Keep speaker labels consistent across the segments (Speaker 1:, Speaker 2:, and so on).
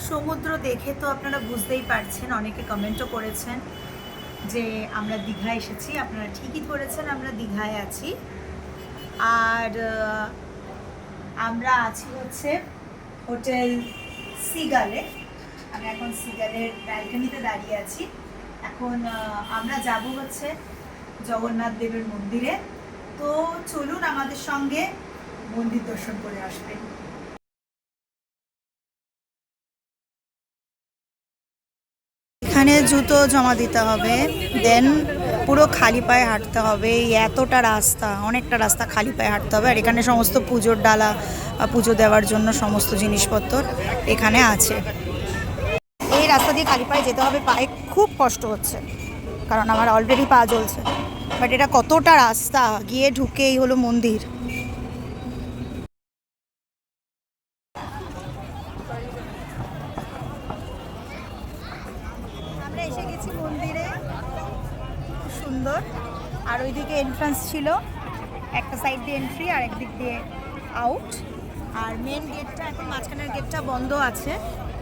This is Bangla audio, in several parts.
Speaker 1: সমুদ্র দেখে তো আপনারা বুঝতেই পারছেন, অনেকে কমেন্টও করেছেন যে আমরা দীঘায় এসেছি। আপনারা ঠিকই ধরেছেন, আমরা দীঘায় আছি। আর আমরা আছি হচ্ছে হোটেল সিগালে। আমি এখন সিগালের ব্যালকনিতে দাঁড়িয়ে আছি। এখন আমরা যাব হচ্ছে জগন্নাথ দেবের মন্দিরে। তো চলুন আমাদের সঙ্গে মন্দির দর্শন করে আসবেন। এখানে জুতো জমা দিতে হবে, দেন পুরো খালি পায়ে হাঁটতে হবে। এতটা রাস্তা, অনেকটা রাস্তা খালি পায়ে হাঁটতে হবে। আর এখানে সমস্ত পুজোর ডালা, পুজো দেওয়ার জন্য সমস্ত জিনিসপত্র এখানে আছে। এই রাস্তা দিয়ে খালি পায়ে যেতে হবে, পায়ে খুব কষ্ট হচ্ছে কারণ আমার অলরেডি পা জ্বলছে। বাট এটা কতটা রাস্তা, গিয়ে ঢুকেই হলো মন্দির। আমরা এসে গেছি মন্দিরে, খুব সুন্দর। আর ওইদিকে এন্ট্রান্স ছিল, একটা সাইড দিয়ে এন্ট্রি আর একদিক দিয়ে আউট। আর মেন গেটটা এখন, মাঝখানের গেটটা বন্ধ আছে।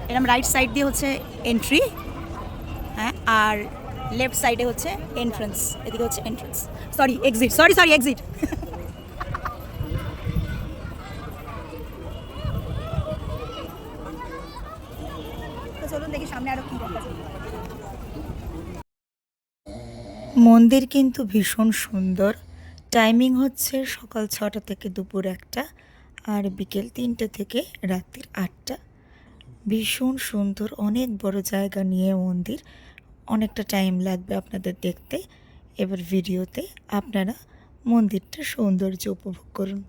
Speaker 1: এরকম রাইট সাইড দিয়ে হচ্ছে এন্ট্রি, হ্যাঁ, আর লেফট সাইডে হচ্ছে এন্ট্রান্স। এদিকে হচ্ছে entrance, sorry exit, sorry exit. তো চলুন দেখি সামনে আরো কি দেখা যায়। মন্দির কিন্তু ভীষণ সুন্দর। টাইমিং হচ্ছে সকাল 6টা থেকে দুপুর 1টা, আর বিকেল 3টে থেকে রাত্রির 8টা। ভীষণ সুন্দর, অনেক বড় জায়গা নিয়ে মন্দির। অনেকটা টাইম লাগবে আপনাদের দেখতে। এবার ভিডিওতে আপনারা মন্দিরটার সৌন্দর্য উপভোগ করুন।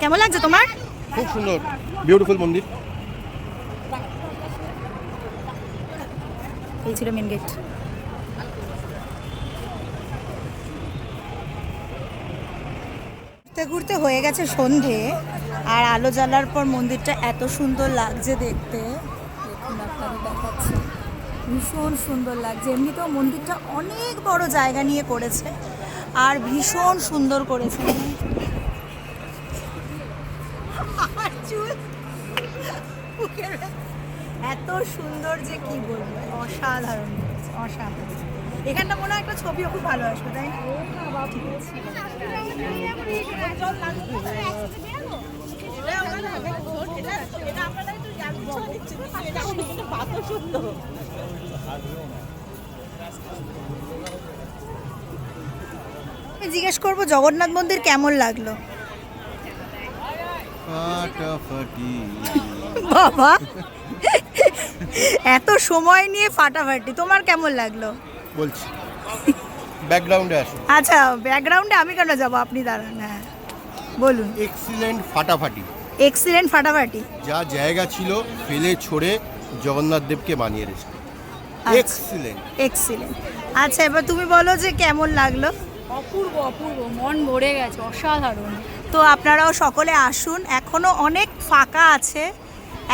Speaker 1: কেমন লাগছে তোমার?
Speaker 2: খুব সুন্দর, বিউটিফুল মন্দির।
Speaker 1: এই ছিল মেন গেট। ঘুরতে ঘুরতে হয়ে গেছে সন্ধে, আর আলো জ্বালার পর মন্দিরটা এত সুন্দর লাগছে দেখতে। দেখুন, আপনাদের দেখাচ্ছি, ভীষণ সুন্দর লাগছে। এমনিতেও মন্দিরটা অনেক বড় জায়গা নিয়ে করেছে, আর ভীষণ সুন্দর করেছে। এত সুন্দর যে কি বলবো, অসাধারণ, অসাধারণ। এখানটা মনে হয় একটা ছবিও খুব ভালো আসবে, তাই না? ঠিক আছে। জিজ্ঞেস করবো জগন্নাথ মন্দির কেমন লাগলো? বাবা, এত সময় নিয়ে ফাটাফাটি, তোমার কেমন লাগলো
Speaker 2: বলছি ব্যাকগ্রাউন্ডে আসুন।
Speaker 1: আচ্ছা, ব্যাকগ্রাউন্ডে আমি কেন যাবো, আপনি দাঁড়ান। হ্যাঁ বলুন।
Speaker 2: এক্সিলেন্ট ফাটাফাটি,
Speaker 1: এক্সিলেন্ট ফাটাফাটি।
Speaker 2: যা জায়গা ছিল ফেলে ছড়ে জগন্নাথ দেবকে বানিয়ে রেখেছে। Excellent,
Speaker 1: excellent. আচ্ছা, এবার তুমি বলো যে কেমন লাগলো।
Speaker 3: অপূর্ব অপূর্ব, মন ভরে গেছে, অসাধারণ।
Speaker 1: তো আপনারাও সকলে আসুন, এখনো অনেক ফাঁকা আছে,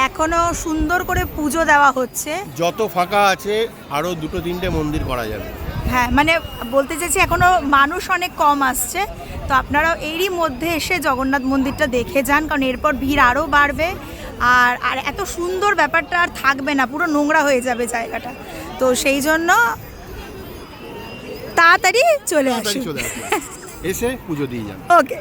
Speaker 1: এখনো সুন্দর করে পুজো দেওয়া হচ্ছে।
Speaker 2: যত ফাঁকা আছে আরো 2-3টে মন্দির করা যাবে।
Speaker 1: হ্যাঁ, মানে বলতে চাইছি এখনো মানুষ অনেক কম আসছে। তো আপনারাও এরই মধ্যে এসে জগন্নাথ মন্দিরটা দেখে যান, কারণ এরপর ভিড় আরও বাড়বে। আর এত সুন্দর ব্যাপারটা আর থাকবে না, পুরো নোংরা হয়ে যাবে জায়গাটা। তো সেই জন্য তাড়াতাড়ি চলে আসুন,
Speaker 2: এসে পুজো দিয়ে যান।
Speaker 1: ওকে।